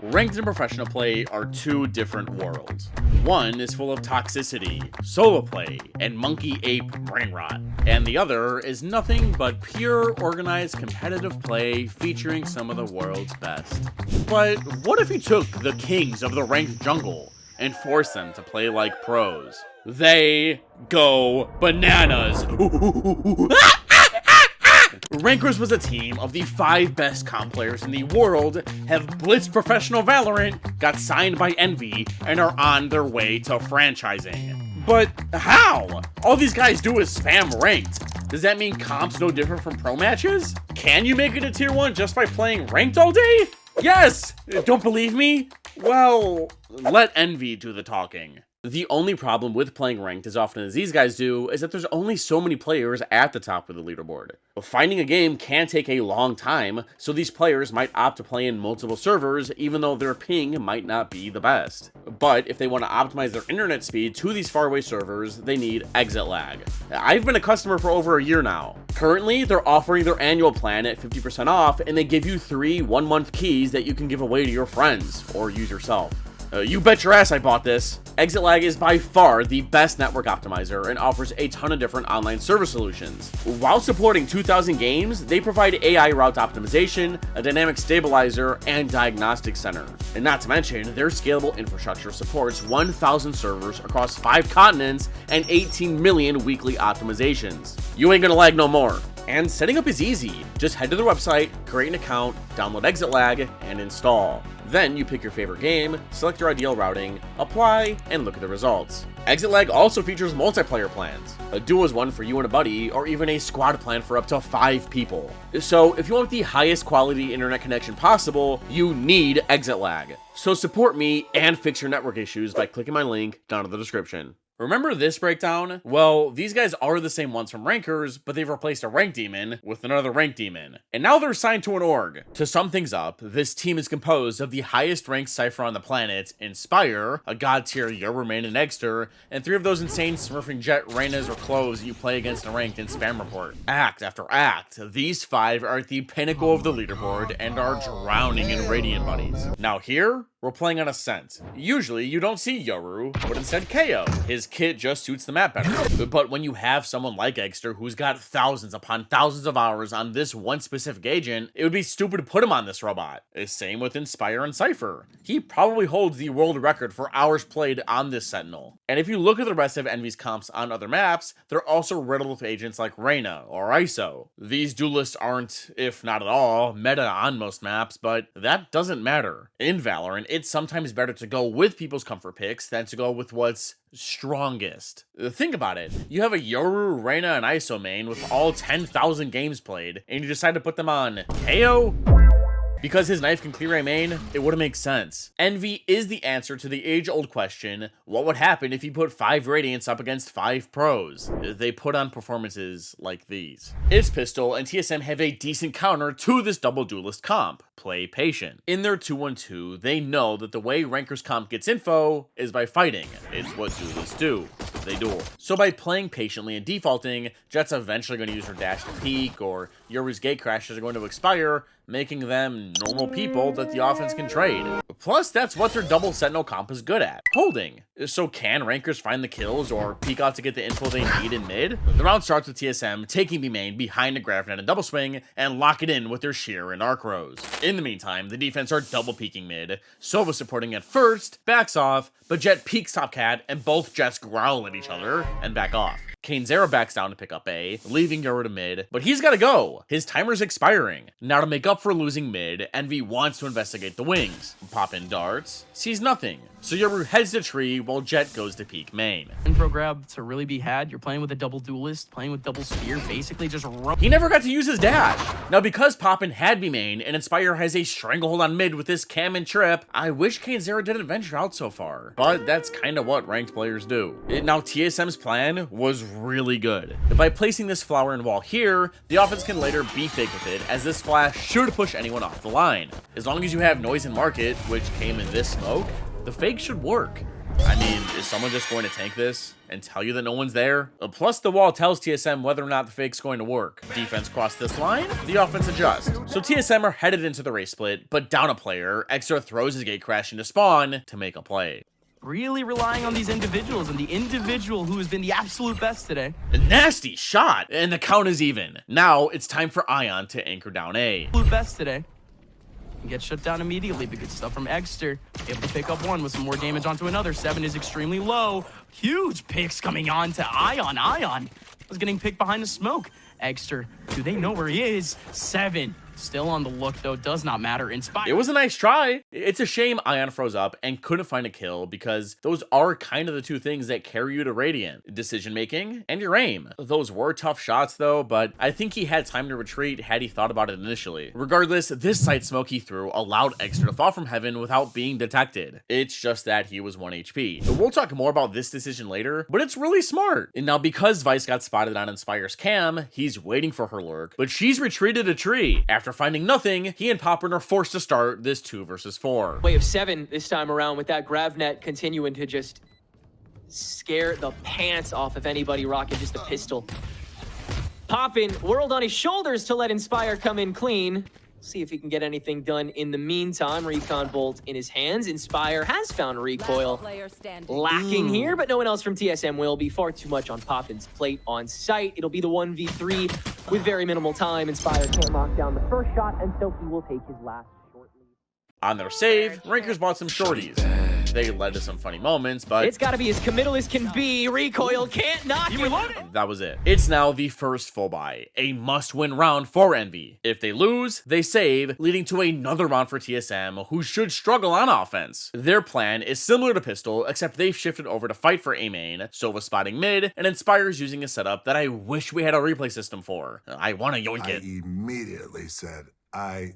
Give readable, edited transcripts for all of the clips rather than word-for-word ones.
Ranked and professional play are two different worlds. One is full of toxicity, solo play, and monkey ape brain rot. And the other is nothing but pure, organized, competitive play featuring some of the world's best. But what if you took the kings of the ranked jungle and forced them to play like pros? They go bananas. Rankers was a team of the 5 best comp players in the world, have blitzed professional Valorant, got signed by Envy, and are on their way to franchising. But how? All these guys do is spam ranked. Does that mean comp's no different from pro matches? Can you make it to tier 1 just by playing ranked all day? Yes! Don't believe me? Well, let Envy do the talking. The only problem with playing ranked as often as these guys do is that there's only so many players at the top of the leaderboard. Finding a game can take a long time, so these players might opt to play in multiple servers even though their ping might not be the best. But if they want to optimize their internet speed to these faraway servers, they need exit lag. I've been a customer for over a year now. Currently, they're offering their annual plan at 50% off, and they give you 3 one-month keys that you can give away to your friends or use yourself. You bet your ass I bought this. Exit lag is by far the best network optimizer and offers a ton of different online server solutions. While supporting 2,000 games, they provide AI route optimization, a dynamic stabilizer, and diagnostic center. And not to mention, their scalable infrastructure supports 1,000 servers across 5 continents and 18 million weekly optimizations. You ain't gonna lag no more. And setting up is easy. Just head to their website, create an account, download Exit Lag, and install. Then you pick your favorite game, select your ideal routing, apply, and look at the results. Exit Lag also features multiplayer plans. A duo is one for you and a buddy, or even a squad plan for up to 5 people. So if you want the highest quality internet connection possible, you need Exit Lag. So support me and fix your network issues by clicking my link down in the description. Remember this breakdown? Well, these guys are the same ones from Rankers, but they've replaced a rank demon with another rank demon. And now they're assigned to an org. To sum things up, this team is composed of the highest ranked Cypher on the planet, Inspire, a god tier Yoru main and Egster, and 3 of those insane smurfing Jet, Reynas, or Cloves you play against in ranked in spam report. Act after act, these 5 are at the pinnacle of the leaderboard and are drowning in Radiant buddies. Now here, we're playing on Ascent. Usually, you don't see Yoru, but instead KO. His kit just suits the map better. But when you have someone like Egster who's got thousands upon thousands of hours on this one specific agent, it would be stupid to put him on this robot. Same with Inspire and Cypher. He probably holds the world record for hours played on this Sentinel. And if you look at the rest of Envy's comps on other maps, they're also riddled with agents like Reyna or ISO. These duelists aren't, if not at all, meta on most maps, but that doesn't matter. In Valorant, it's sometimes better to go with people's comfort picks than to go with what's strongest. Think about it. You have a Yoru, Reyna, and ISO main with all 10,000 games played, and you decide to put them on KO? Because his knife can clear a main, it wouldn't make sense. Envy is the answer to the age-old question, what would happen if you put 5 Radiants up against 5 pros? They put on performances like these. Its Pistol and TSM have a decent counter to this double duelist comp. Play patient. In their 2-1-2, they know that the way Rankers comp gets info is by fighting. It's what duelists do. They duel. So by playing patiently and defaulting, Jet's eventually going to use her dash to peek, or Yoru's gate crashes are going to expire, making them normal people that the offense can trade. Plus, that's what their double Sentinel comp is good at, holding. So can Rankers find the kills or peek out to get the info they need in mid? The round starts with TSM taking the main behind a Gravenet and double swing and lock it in with their Sheer and Arc Rose. In the meantime, the defense are double peeking mid, Sova supporting at first, backs off, but Jet peeks top cat and both Jets growl at each other and back off. Godzerra backs down to pick up A, leaving Yoru to mid, but he's gotta go. His timer's expiring. Now to make up for losing mid, Envy wants to investigate the wings. Pop in darts, sees nothing. So Yoru heads to tree while Jet goes to peek main. Info grab to really be had. You're playing with a double duelist, playing with double spear, basically just run. He never got to use his dash. Now because Poppin had B main and Inspire has a stranglehold on mid with this cam and trip, I wish Godzerra didn't venture out so far. But that's kind of what ranked players do. Now TSM's plan was really good. By placing this flower and wall here, the offense can later be fake with it, as this flash should push anyone off the line. As long as you have noise in market, which came in this smoke, the fake should work. I mean, is someone just going to tank this and tell you that no one's there? Plus, the wall tells TSM whether or not the fake's going to work. Defense cross this line, the offense adjusts. So TSM are headed into the race split, but down a player, Extra throws his gate crash into spawn to make a play. Really relying on these individuals, and the individual who has been the absolute best today. A nasty shot, and the count is even. Now it's time for Ion to anchor down A. Absolute best today. Get shut down immediately, but good stuff from Exter. Able to pick up one with some more damage onto another. 7 is extremely low. Huge picks coming on to Ion. Ion was getting picked behind the smoke. Exter, do they know where he is? 7. Still on the look, though, does not matter. Inspire. It was a nice try. It's a shame Ion froze up and couldn't find a kill because those are kind of the two things that carry you to Radiant. Decision making and your aim. Those were tough shots though, but I think he had time to retreat had he thought about it initially. Regardless, this side smoke he threw allowed Extra to fall from heaven without being detected. It's just that he was 1 HP. We'll talk more about this decision later, but it's really smart. And now because Vice got spotted on Inspire's cam, he's waiting for her lurk, but she's retreated a tree. After finding nothing, he and Poprin are forced to start this 2 versus 4. Way of 7 this time around with that grav net continuing to just scare the pants off of anybody rocking just a pistol. Poppin, World on his shoulders to let Inspire come in clean. See if he can get anything done in the meantime. Recon bolt in his hands. Inspire has found recoil. Lacking here, but no one else from TSM will be far too much on Poppin's plate on site. It'll be the 1v3 with very minimal time. Inspire can't knock down the first shot, and so he will take his last shortly. On their save, Rankers bought some shorties. They led to some funny moments, but it's got to be as committal as can be. Recoil can't knock it. That was it. It's now the first full buy, a must-win round for Envy. If they lose, they save, leading to another round for TSM, who should struggle on offense. Their plan is similar to Pistol, except they've shifted over to fight for A main, Sova spotting mid, and Inspire's using a setup that I wish we had a replay system for. I want to yoink it. I immediately said, I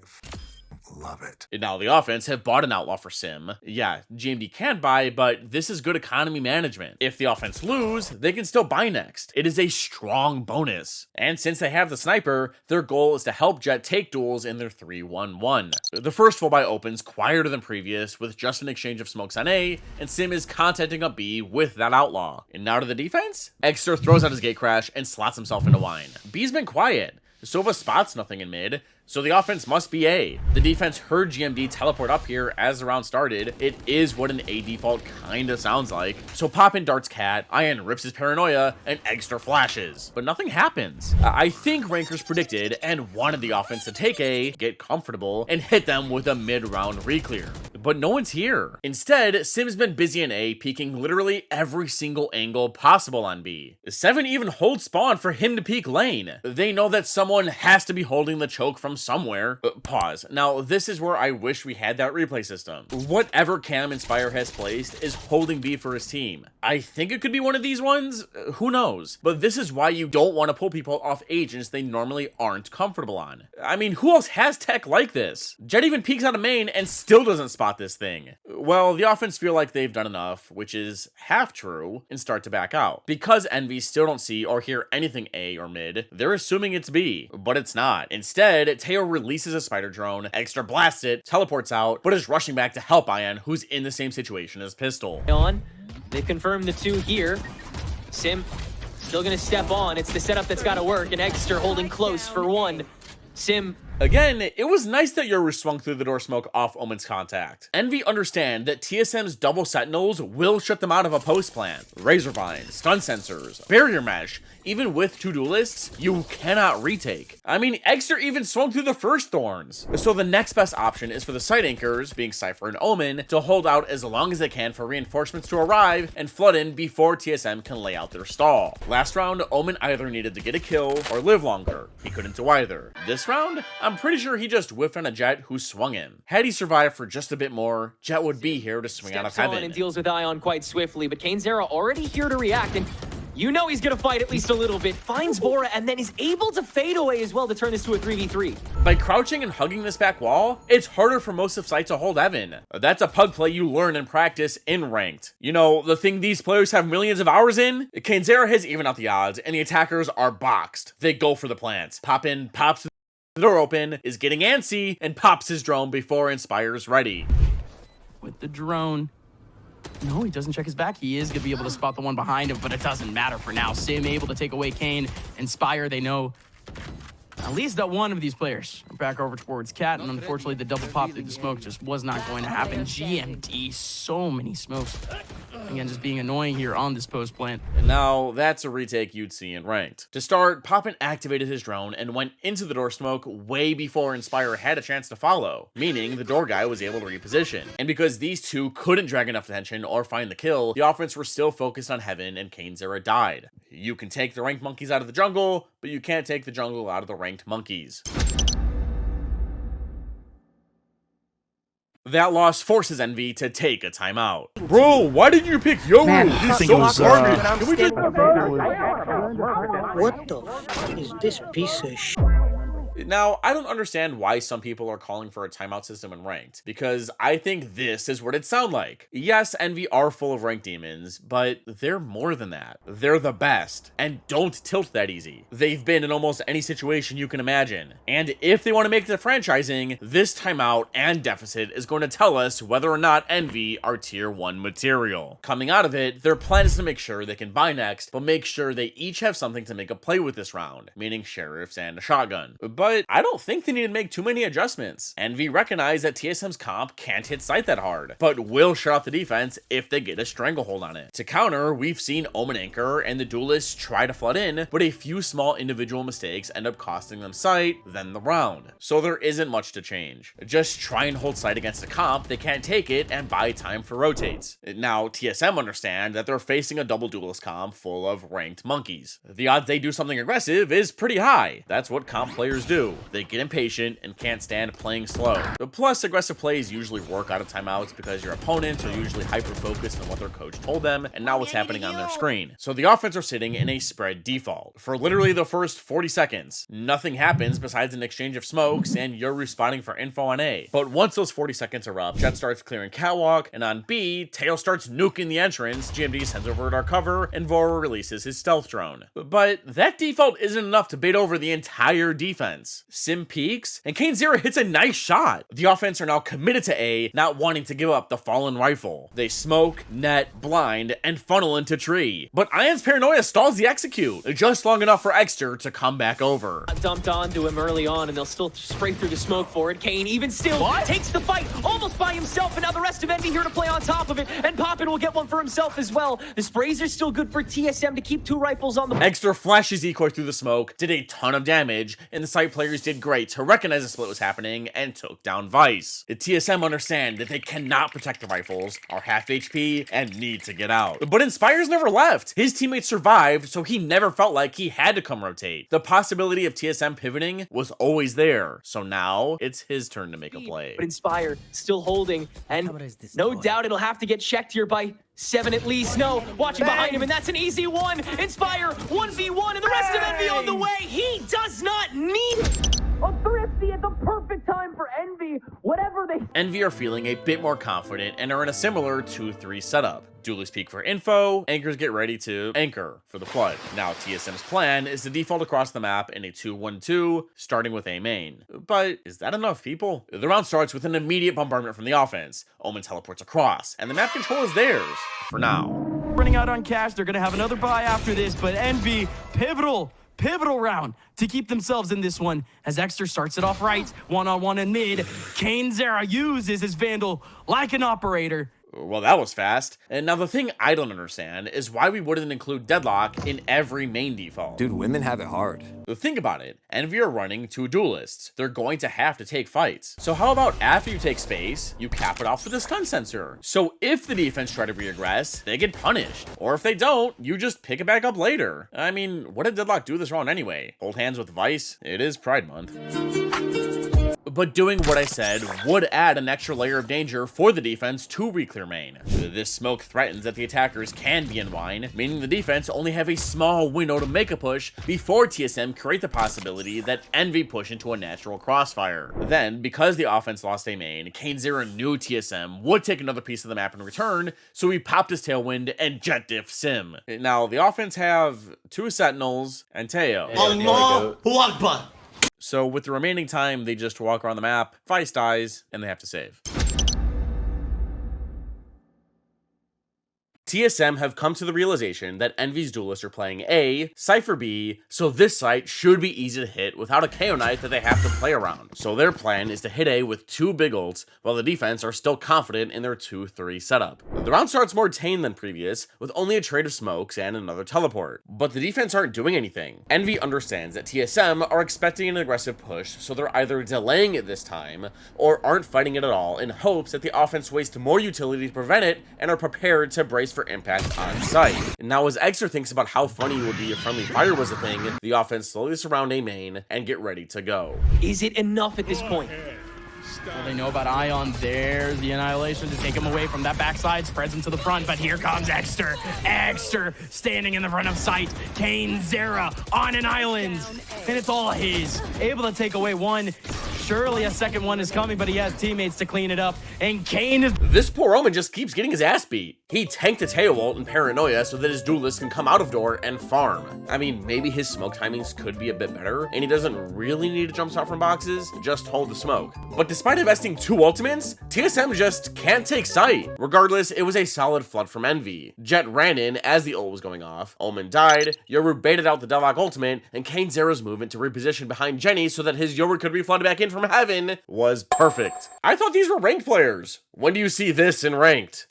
love it. And now the offense have bought an outlaw for Sim. Yeah, GMD can buy, but this is good economy management. If the offense lose, they can still buy next. It is a strong bonus. And since they have the sniper, their goal is to help Jet take duels in their 3-1-1. The first full buy opens quieter than previous with just an exchange of smokes on A, and Sim is contenting up B with that outlaw. And now to the defense? Exter throws out his gate crash and slots himself into wine. B's been quiet. Sova spots nothing in mid, so the offense must be A. The defense heard GMD teleport up here as the round started. It is what an A default kinda sounds like. So Poppin darts cat, Ion rips his paranoia, and Extra flashes. But nothing happens. I think Rankers predicted and wanted the offense to take A, get comfortable, and hit them with a mid-round reclear. But no one's here. Instead, Sim's been busy in A, peeking literally every single angle possible on B. 7 even holds spawn for him to peek lane. They know that someone has to be holding the choke from somewhere. Pause. Now, this is where I wish we had that replay system. Whatever cam Inspire has placed is holding B for his team. I think it could be one of these ones. Who knows? But this is why you don't want to pull people off agents they normally aren't comfortable on. I mean, who else has tech like this? Jet even peeks out of main and still doesn't spot this thing. Well, the offense feel like they've done enough, which is half true, and start to back out. Because Envy still don't see or hear anything A or mid, they're assuming it's B, but it's not. Instead, Teo releases a spider drone, Extra blasts it, teleports out, but is rushing back to help Ion, who's in the same situation as Pistol. They've confirmed the 2 here. Sim still gonna step on. It's the setup that's gotta work, and Extra holding close for 1. Sim. Again, it was nice that Yoru swung through the door smoke off Omen's contact. Envy understand that TSM's double sentinels will shut them out of a post plant. Razor vines, stun sensors, barrier mesh. Even with 2 duelists, you cannot retake. I mean, Exter even swung through the first thorns. So the next best option is for the site anchors, being Cypher and Omen, to hold out as long as they can for reinforcements to arrive and flood in before TSM can lay out their stall. Last round, Omen either needed to get a kill or live longer. He couldn't do either. This round, I'm pretty sure he just whiffed on a Jet who swung him. Had he survived for just a bit more, Jet would be here to swing out of heaven. And deals with Ion quite swiftly, but Godzerra already here to react, and you know he's gonna fight at least a little bit. Finds Bora and then is able to fade away as well to turn this to a 3v3. By crouching and hugging this back wall, it's harder for most of site to hold Evan. That's a pug play you learn and practice in ranked. You know, the thing these players have millions of hours in? Godzerra has evened out the odds, and the attackers are boxed. They go for the plants. Poppin pops the door open, is getting antsy, and pops his drone before Inspire's ready. With the drone. No, he doesn't check his back. He is going to be able to spot the one behind him, but it doesn't matter for now. Sim able to take away Kane. Inspire, they know at least that one of these players are back over towards Cat, and unfortunately the double pop through the smoke just was not going to happen. GMD, so many smokes. Again, just being annoying here on this post plant. And now that's a retake you'd see in ranked. To start, Poppin activated his drone and went into the door smoke way before Inspire had a chance to follow, meaning the door guy was able to reposition. And because these two couldn't drag enough attention or find the kill, the offense were still focused on Heaven and Godzerra died. You can take the ranked monkeys out of the jungle, but you can't take the jungle out of the ranked monkeys. That loss forces Envy to take a timeout. Bro, why did you pick Yoru? He's so garbage. Can we just... What the f is this piece of sh**? Now, I don't understand why some people are calling for a timeout system in ranked, because I think this is what it sound like. Yes, Envy are full of ranked demons, but they're more than that. They're the best, and don't tilt that easy. They've been in almost any situation you can imagine. And if they want to make it to franchising, this timeout and deficit is going to tell us whether or not Envy are tier 1 material. Coming out of it, their plan is to make sure they can buy next, but make sure they each have something to make a play with this round, meaning sheriffs and a shotgun. But I don't think they need to make too many adjustments. Envy recognize that TSM's comp can't hit sight that hard, but will shut off the defense if they get a stranglehold on it. To counter, we've seen Omen anchor and the duelists try to flood in, but a few small individual mistakes end up costing them sight, then the round. So there isn't much to change. Just try and hold sight against a comp they can't take it and buy time for rotates. Now, TSM understand that they're facing a double duelist comp full of ranked monkeys. The odds they do something aggressive is pretty high. That's what comp players do. They get impatient and can't stand playing slow. Plus, aggressive plays usually work out of timeouts because your opponents are usually hyper-focused on what their coach told them and not what's happening on their screen. So the offense are sitting in a spread default. For literally the first 40 seconds, nothing happens besides an exchange of smokes and you're responding for info on A. But once those 40 seconds are up, Jet starts clearing catwalk, and on B, Tail starts nuking the entrance, GMD sends over our cover, and Vora releases his stealth drone. But that default isn't enough to bait over the entire defense. Sim peaks, and Godzerra hits a nice shot. The offense are now committed to A, not wanting to give up the fallen rifle. They smoke, net, blind, and funnel into tree. But Ion's paranoia stalls the execute, just long enough for Exter to come back over. Dumped onto him early on, and they'll still spray through the smoke for it. Kane, even still, takes the fight almost by himself, and now the rest of Envy here to play on top of it, and Poppin will get one for himself as well. The sprays are still good for TSM to keep 2 rifles on the... Exter flashes decoy through the smoke, did a ton of damage, and the site players did great to recognize the split was happening and took down Vice. The TSM understand that they cannot protect the rifles, are half HP, and need to get out. But Inspire's never left. His teammates survived, so he never felt like he had to come rotate. The possibility of TSM pivoting was always there, so now it's his turn to make a play. But Inspire still holding, and no doubt it'll have to get checked here by 7 at least. No, watching behind him, and that's an easy one. Inspire, 1v1, and the rest of Envy on the way. He does not need a thrifty at the perfect time for Envy. Whatever they... Envy are feeling a bit more confident and are in a similar 2-3 setup. Duelists peek for info, anchors get ready to anchor for the flood. Now TSM's plan is to default across the map in a 2-1-2, starting with A main. But is that enough, people? The round starts with an immediate bombardment from the offense. Omen teleports across, and the map control is theirs, for now. Running out on cash, they're gonna have another buy after this, but Envy, pivotal round to keep themselves in this one as Exter starts it off right, one-on-one in mid. Godzerra uses his Vandal like an operator. Well, that was fast. And now the thing I don't understand is why we wouldn't include Deadlock in every main default. Dude, women have it hard. Think about it. Envy are running 2 duelists. They're going to have to take fights. So how about after you take space, you cap it off with a stun sensor? So if the defense try to reaggress, they get punished. Or if they don't, you just pick it back up later. I mean, what did Deadlock do this round anyway? Hold hands with Vice? It is Pride Month. But doing what I said would add an extra layer of danger for the defense to re-clear main. This smoke threatens that the attackers can be in wine, meaning the defense only have a small window to make a push before TSM create the possibility that Envy push into a natural crossfire. Then, because the offense lost a main, Godzerra knew TSM would take another piece of the map in return, so he popped his Tailwind and jet diff Sim. Now, the offense have 2 Sentinels and Teo. Allahu Akbar. So with the remaining time, they just walk around the map, Vice dies, and they have to save. TSM have come to the realization that Envy's duelists are playing A, Cypher B, so this site should be easy to hit without a KO Knight that they have to play around. So their plan is to hit A with 2 big ults, while the defense are still confident in their 2-3 setup. The round starts more tame than previous, with only a trade of smokes and another teleport. But the defense aren't doing anything. Envy understands that TSM are expecting an aggressive push, so they're either delaying it this time, or aren't fighting it at all in hopes that the offense wastes more utility to prevent it, and are prepared to brace for impact on site. Now, as Exer thinks about how funny it would be if friendly fire was a thing, the offense slowly surround A main and get ready to go. Is it enough at this point? Well, they know about Ion. There's the annihilation to take him away from that backside, spreads him to the front, but here comes Exter. Exter standing in the front of sight. Godzerra on an island, and it's all his. Able to take away one. Surely a second one is coming, but he has teammates to clean it up, and Kane is... This poor Omen just keeps getting his ass beat. He tanked a Teo ult in Paranoia so that his duelist can come out of door and farm. I mean, maybe his smoke timings could be a bit better, and he doesn't really need to jump start from boxes, just hold the smoke. But despite investing 2 ultimates, TSM just can't take sight. Regardless, it was a solid flood from Envy. Jet ran in as the ult was going off, Omen died, Yoru baited out the Deadlock ultimate, and Godzerra's movement to reposition behind Jenny so that his Yoru could be flooded back in from heaven was perfect. I thought these were ranked players. When do you see this in ranked?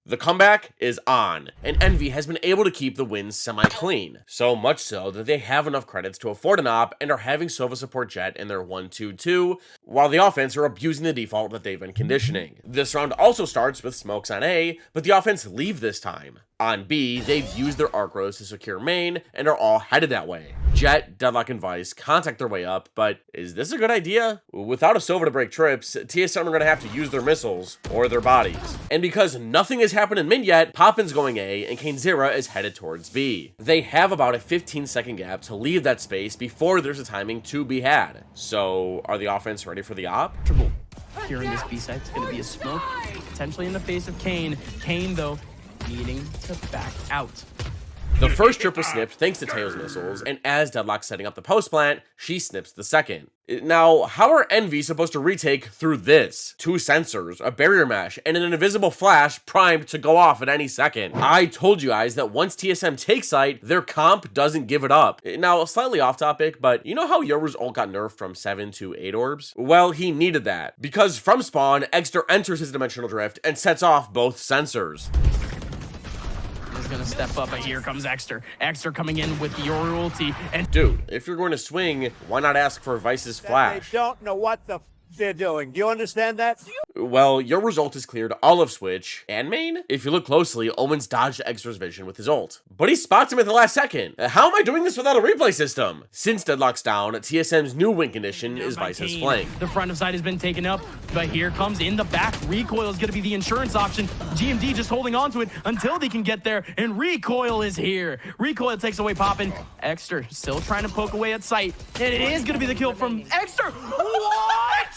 The comeback is on, and Envy has been able to keep the wins semi-clean. So much so that they have enough credits to afford an op and are having Sova support Jet in their 1-2-2, while the offense are abusing the default that they've been conditioning. This round also starts with smokes on A, but the offense leave this time. On B, they've used their arc rows to secure main and are all headed that way. Jet, Deadlock, and Vice contact their way up, but is this a good idea? Without a Sova to break trips, TSM are going to have to use their missiles or their bodies. And because nothing has happened in mid yet, Poppin's going A and Godzerra is headed towards B. They have about a 15-second gap to leave that space before there's a timing to be had. So are the offense ready for the op? Here in this B site, it's going to be a smoke, potentially in the face of Kane. Kane, though, needing to back out. The first trip was snipped thanks to Teo's missiles, and as Deadlock's setting up the Postplant, she snips the second. Now, how are Envy supposed to retake through this? 2 sensors, a barrier mesh, and an invisible flash primed to go off at any second. I told you guys that once TSM takes site, their comp doesn't give it up. Now, slightly off topic, but you know how Yoru's ult got nerfed from 7 to 8 orbs? Well, he needed that, because from spawn, Exter enters his dimensional drift and sets off both sensors. Is gonna step up, but here comes Exter. Exter coming in with the Yoru ulti, and Dude, if you're going to swing, why not ask for Vice's flash? They don't know what the they're doing. Do you understand that? Well, your result is cleared all of Switch and main. If you look closely, Omen's dodged Extra's vision with his ult, but he spots him at the last second. How am I doing this without a replay system? Since Deadlock's down, TSM's new win condition is Vice's flank. The front of side has been taken up, but here comes in the back. Recoil is going to be the insurance option. GMD just holding on to it until they can get there, and Recoil is here. Recoil takes away Poppin. Exter still trying to poke away at sight, and it is going to be the kill from Exter. What?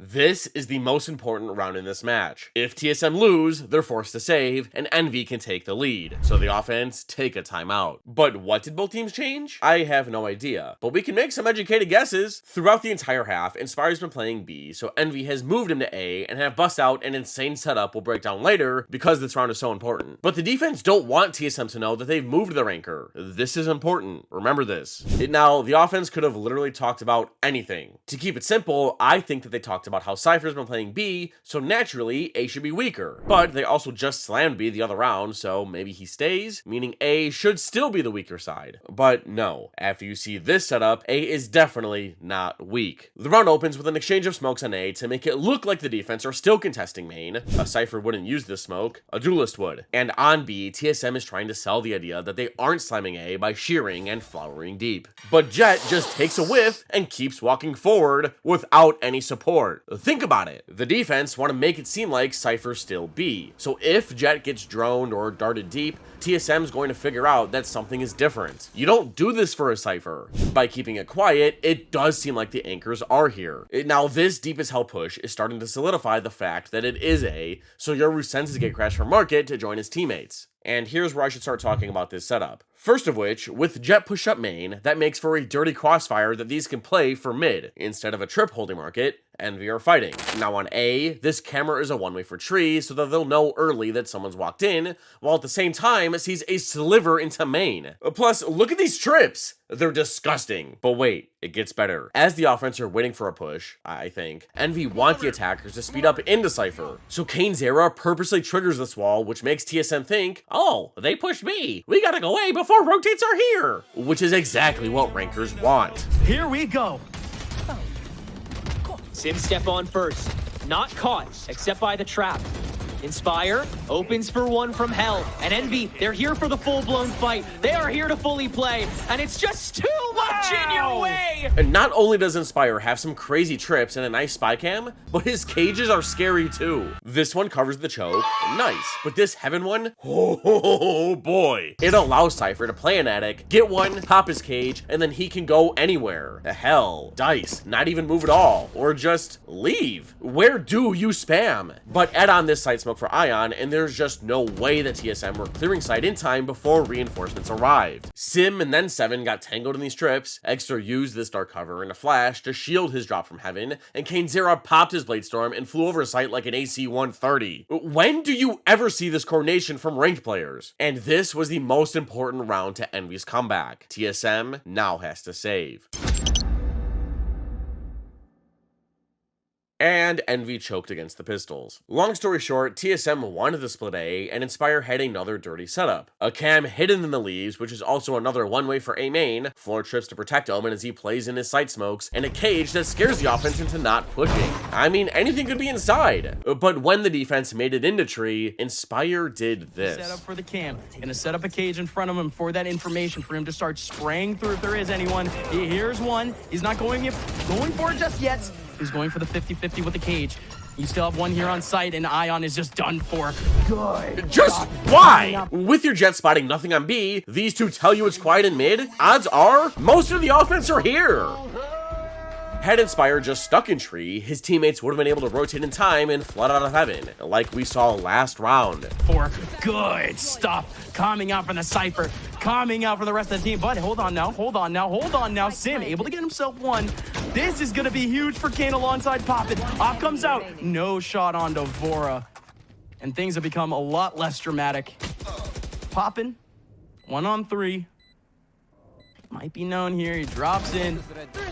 This is the most important round in this match. If TSM lose, they're forced to save, and Envy can take the lead. So the offense take a timeout. But what did both teams change? I have no idea, but we can make some educated guesses. Throughout the entire half, Inspire's been playing B, so Envy has moved him to A and have bust out an insane setup we'll break down later because this round is so important. But the defense don't want TSM to know that they've moved their anchor. This is important. Remember this. Now, the offense could have literally talked about anything. To keep it simple, I think that they talked about how Cypher's been playing B, so naturally A should be weaker. But they also just slammed B the other round, so maybe he stays, meaning A should still be the weaker side. But no, after you see this setup, A is definitely not weak. The round opens with an exchange of smokes on A to make it look like the defense are still contesting main. A Cypher wouldn't use this smoke, a duelist would. And on B, TSM is trying to sell the idea that they aren't slamming A by shearing and flowering deep. But Jet just takes a whiff and keeps walking forward without any support. Think about it. The defense want to make it seem like Cypher's still B. So if Jet gets droned or darted deep, TSM's going to figure out that something is different. You don't do this for a Cypher. By keeping it quiet, it does seem like the anchors are here. Now this deep as hell push is starting to solidify the fact that it is A, so Yoru sends his Gatecrash from market to join his teammates. And here's where I should start talking about this setup. First of which, with Jet push up main, that makes for a dirty crossfire that these can play for mid, instead of a trip holding market, Envy are fighting. Now on A, this camera is a one-way for tree, so that they'll know early that someone's walked in, while at the same time, it sees a sliver into main. Plus, look at these trips! They're disgusting. But wait, it gets better. As the offense are waiting for a push, I think, Envy want the attackers to speed up into Cypher. So Godzerra purposely triggers this wall, which makes TSM think, oh, they pushed me. We gotta go away before rotates are here. Which is exactly what rankers want. Here we go. Sim step on first. Not caught, except by the trap. Inspire opens for one from hell. And Envy, they're here for the full-blown fight. They are here to fully play. And it's just too much in your way! And not only does Inspire have some crazy trips and a nice spy cam, but his cages are scary too. This one covers the choke, nice. But this Heaven one, oh boy. It allows Cypher to play an attic, get one, pop his cage, and then he can go anywhere. Hell, dice, not even move at all, or just leave. Where do you spam? But add on this side smoke for Ion, and there's just no way that TSM were clearing side in time before reinforcements arrived. Sim and then 7 got tangled in these trips, Extra used this dark cover and a flash to shield his drop from Heaven, and Godzerra popped his Blade Storm and flew over site like an AC-130. When do you ever see this coordination from ranked players? And this was the most important round to Envy's comeback. TSM now has to save. And Envy choked against the pistols. Long story short, TSM wanted to split A, and Inspire had another dirty setup. A cam hidden in the leaves, which is also another one-way for A main, floor trips to protect Omen as he plays in his sight smokes, and a cage that scares the offense into not pushing. I mean, anything could be inside. But when the defense made it into tree, Inspire did this. Set up for the cam. Gonna set up a cage in front of him for that information for him to start spraying through if there is anyone. Here's one. He's not going for it just yet. He's going for the 50-50 with the cage. You still have one here on site, and Ion is just done for. Good. Just why? With your Jet spotting nothing on B, these two tell you it's quiet in mid, odds are most of the offense are here. Had Inspire just stuck in tree, his teammates would have been able to rotate in time and flood out of Heaven, like we saw last round. For good stuff coming out from the Cypher, coming out for the rest of the team. But hold on now. Sim able to get himself one. This is gonna be huge for Kane alongside Poppin. Op comes out, no shot on Devora. And things have become a lot less dramatic. Poppin, 1-on-3. Might be known here. He drops in.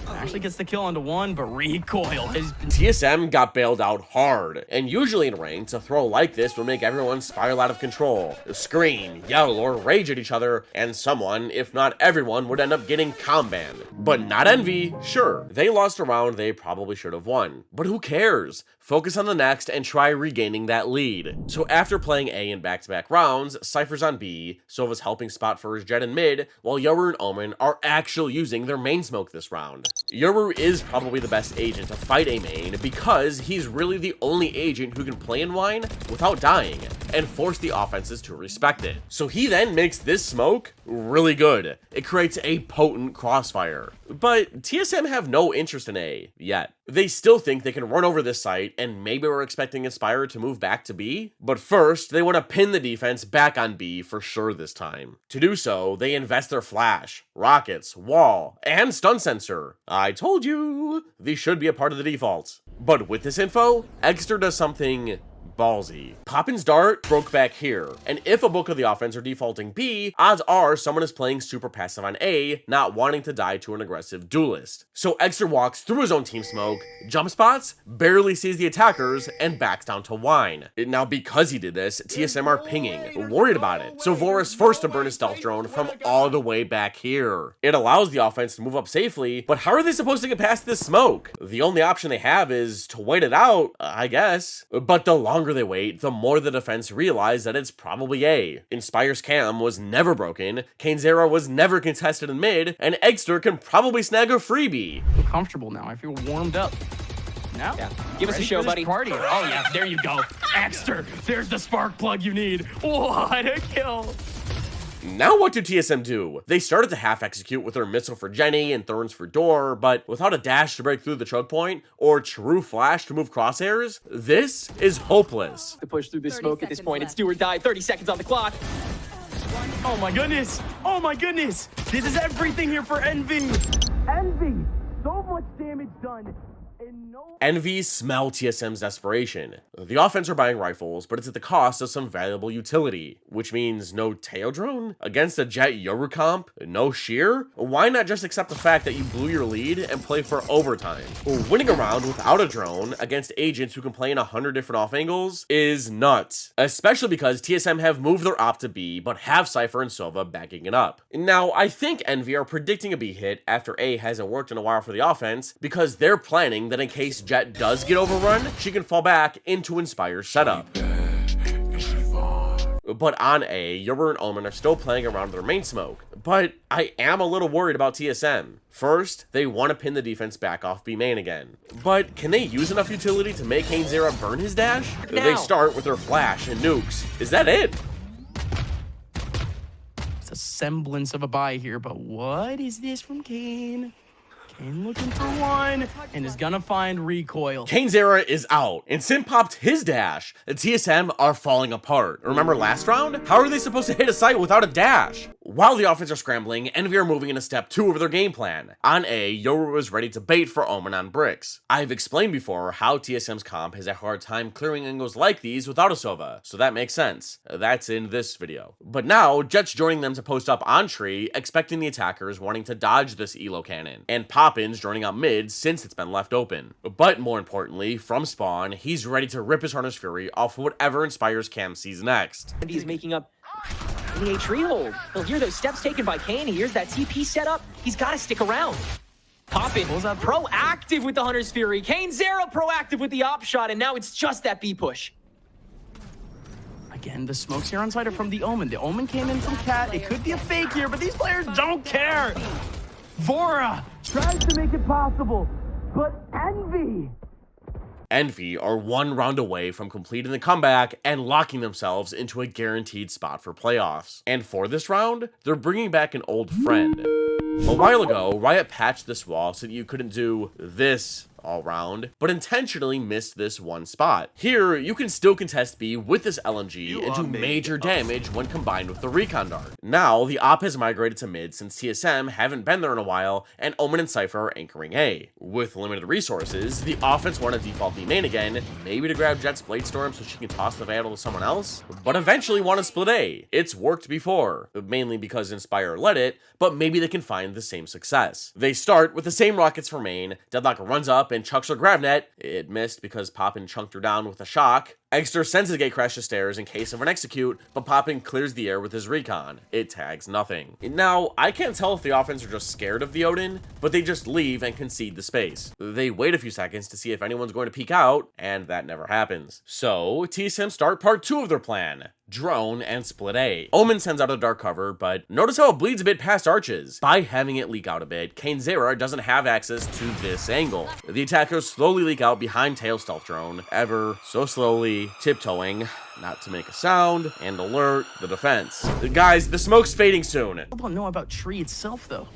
Actually gets the kill onto one, but recoil has been... TSM got bailed out hard, and usually in ranked, a throw like this would make everyone spiral out of control, scream, yell, or rage at each other, and someone, if not everyone, would end up getting combanned. But not Envy. Sure, they lost a round they probably should have won, but who cares? Focus on the next and try regaining that lead. So after playing A in back-to-back rounds, Cypher's on B, Sova's helping spot for his Jet in mid, while Yoru and Omen are actually using their main smoke this round. Yoru is probably the best agent to fight A main because he's really the only agent who can play in wine without dying and force the offenses to respect it. So he then makes this smoke really good. It creates a potent crossfire. But TSM have no interest in A yet. They still think they can run over this site, and maybe we're expecting Inspire to move back to B. But first, they want to pin the defense back on B for sure this time. To do so, they invest their flash, rockets, wall, and stun sensor. I told you, these should be a part of the defaults. But with this info, Exeter does something ballsy. Poppin's dart broke back here, and if a book of the offense are defaulting B, odds are someone is playing super passive on A, not wanting to die to an aggressive duelist. So Exeter walks through his own team smoke, jump spots, barely sees the attackers, and backs down to wine. Now because he did this, TSM are pinging, worried about it, so Vor's forced to burn his stealth drone from all the way back here. It allows the offense to move up safely, but how are they supposed to get past this smoke? The only option they have is to wait it out, I guess. But the longer they wait, the more the defense realize that it's probably A. Inspire's cam was never broken, Godzerra was never contested in mid, and Exeter can probably snag a freebie. I feel comfortable now. I feel warmed up. Now, yeah. Give us a show, buddy. Party. Oh yeah, there you go. Exeter, there's the spark plug you need. What a kill. Now what do TSM do? They started to half execute with their missile for Jenny and Thorns for Door, but without a dash to break through the choke point or true flash to move crosshairs, this is hopeless. To push through this smoke at this point, it's do or die. 30 seconds on the clock. Oh my goodness. Oh my goodness. This is everything here for Envy. Envy. So much damage done. Envy smell TSM's desperation. The offense are buying rifles, but it's at the cost of some valuable utility, which means no Teo drone? Against a Jet Yoru comp? No sheer? Why not just accept the fact that you blew your lead and play for overtime? Winning a round without a drone against agents who can play in 100 different off angles is nuts, especially because TSM have moved their op to B, but have Cypher and Sova backing it up. Now, I think Envy are predicting a B hit after A hasn't worked in a while for the offense, because they're planning that in case Jet does get overrun, she can fall back into Inspire's setup. But on A, Yoru and Omen are still playing around their main smoke. But I am a little worried about TSM. First, they want to pin the defense back off B main again. But can they use enough utility to make Godzerra burn his dash? Now. They start with their flash and nukes. Is that it? It's a semblance of a buy here, but what is this from Kane? Kane looking for one, and is gonna find recoil. Godzerra is out, and Sim popped his dash. The TSM are falling apart. Remember last round? How are they supposed to hit a site without a dash? While the offense are scrambling, Envy are moving into step 2 of their game plan. On A, Yoru is ready to bait for Omen on bricks. I've explained before how TSM's comp has a hard time clearing angles like these without a Sova, so that makes sense. That's in this video. But now, Jet's joining them to post up on tree, expecting the attackers wanting to dodge this elo cannon, and Poppins joining out mid since it's been left open. But more importantly, from spawn, he's ready to rip his Harness Fury off whatever Inspire's cam sees next. And he's making up a tree hold. He'll hear those steps taken by Kane. He hears that TP set up. He's got to stick around. Poppin proactive with the Hunter's Fury. Godzerra proactive with the op shot, and now it's just that B push. Again, the smokes here on site are from the Omen. The Omen came in from Cat. It could be a fake here, but these players don't care. Vora tries to make it possible, but Envy are one round away from completing the comeback and locking themselves into a guaranteed spot for playoffs. And for this round, they're bringing back an old friend. A while ago, Riot patched this wall so that you couldn't do this all round, but intentionally missed this one spot. Here, you can still contest B with this LMG and do major damage when combined with the recon dart. Now, the op has migrated to mid since TSM haven't been there in a while, and Omen and Cypher are anchoring A. With limited resources, the offense want to default B main again, maybe to grab Jet's Bladestorm so she can toss the Vandal to someone else, but eventually want to split A. It's worked before, mainly because Inspire let it, but maybe they can find the same success. They start with the same rockets for main, Deadlock runs up and chucks her Gravnet. It missed because Poppin chunked her down with a shock. Exter sends his Gatecrash to stairs in case of an execute, but Poppin clears the air with his recon. It tags nothing. Now, I can't tell if the offense are just scared of the Odin, but they just leave and concede the space. They wait a few seconds to see if anyone's going to peek out, and that never happens. So, TSM start part 2 of their plan. Drone and split A. Omen sends out a dark cover, but notice how it bleeds a bit past arches. By having it leak out a bit, Godzerra doesn't have access to this angle. The attackers slowly leak out behind Tail Stealth Drone, ever so slowly, tiptoeing, not to make a sound, and alert the defense. Guys, the smoke's fading soon. I don't know about tree itself, though.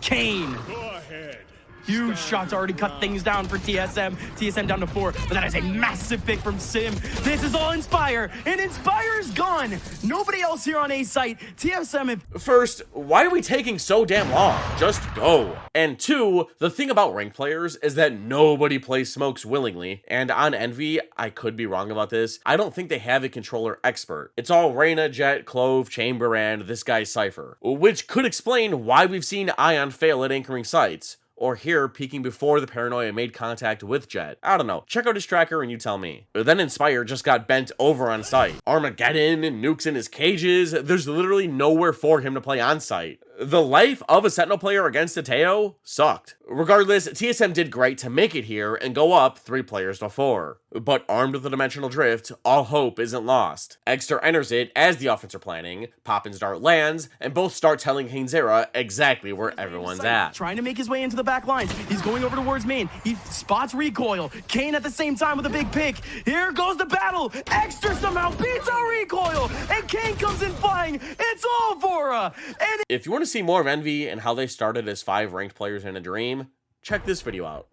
Kane. Go ahead. Huge shots already cut things down for TSM. TSM down to 4, but that is a massive pick from Sim. This is all Inspire, and Inspire's gone. Nobody else here on A site. TSM First, why are we taking so damn long? Just go. And 2, the thing about ranked players is that nobody plays smokes willingly, and on Envy, I could be wrong about this, I don't think they have a controller expert. It's all Reyna, Jet, Clove, Chamber, and this guy's Cypher, which could explain why we've seen Ion fail at anchoring sites. Or here, peeking before the Paranoia made contact with Jet. I don't know. Check out his tracker and you tell me. Then Inspire just got bent over on site. Armageddon and nukes in his cages. There's literally nowhere for him to play on site. The life of a Sentinel player against a Teo sucked. Regardless, TSM did great to make it here and go up 3 players to 4. But armed with the Dimensional Drift, all hope isn't lost. Exter enters it as the offense are planning, Poppin's dart lands, and both start telling Godzerra exactly where everyone's at. trying to make his way into the back lines. He's going over towards main. He spots recoil. Kane at the same time with a big pick. Here goes the battle. Exter somehow beats our recoil, and Kane comes in flying. It's all Vora. And if you want to see more of Envy and how they started as 5 ranked players in a dream, check this video out.